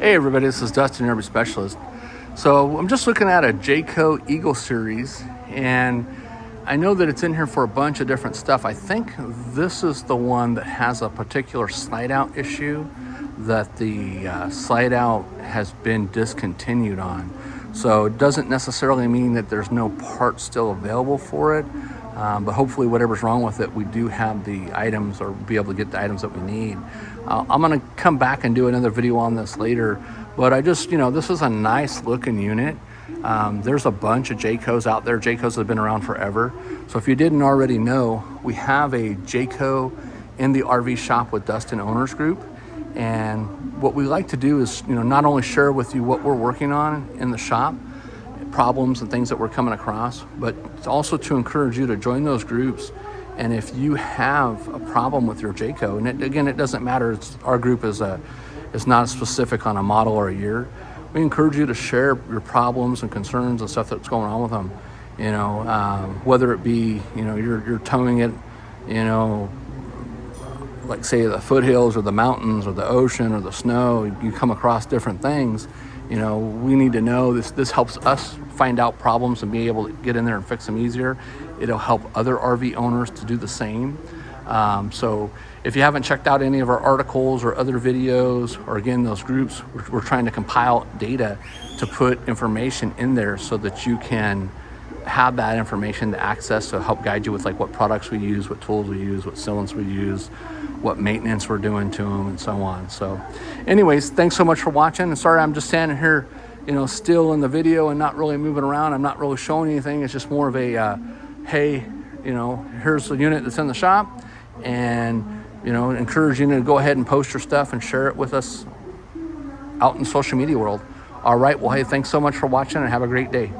Hey everybody, this is Dustin, your RV specialist. So I'm just looking at a Jayco Eagle Series, and I know that it's in here for a bunch of different stuff. I think this is the one that has a particular slide out issue that the slide out has been discontinued on. So it doesn't necessarily mean that there's no parts still available for it, but hopefully whatever's wrong with it, we do have the items or be able to get the items that we need. I'm gonna come back and do another video on this later, but I just, this is a nice looking unit. There's a bunch of Jaycos out there. Jaycos have been around forever. So if you didn't already know, we have a Jayco in the RV shop with Dustin Owners Group. And what we like to do is, not only share with you what we're working on in the shop, problems and things that we're coming across, but also to encourage you to join those groups. And if you have a problem with your Jayco, and it doesn't matter, our group is not specific on a model or a year. We encourage you to share your problems and concerns and stuff that's going on with them. Whether it be, you're towing it, like say the foothills or the mountains or the ocean or the snow, you come across different things. We need to know this helps us find out problems and be able to get in there and fix them easier. It'll help other RV owners to do the same. So if you haven't checked out any of our articles or other videos, or again, those groups, we're trying to compile data to put information in there so that you can have that information to access to help guide you with like what products we use, what tools we use, what cylinders we use, what maintenance we're doing to them, and so on. So anyways, thanks so much for watching. And sorry, I'm just standing here, still in the video and not really moving around. I'm not really showing anything. It's just more of a, hey, here's the unit that's in the shop, and, encourage you to go ahead and post your stuff and share it with us out in the social media world. All right, well, hey, thanks so much for watching and have a great day.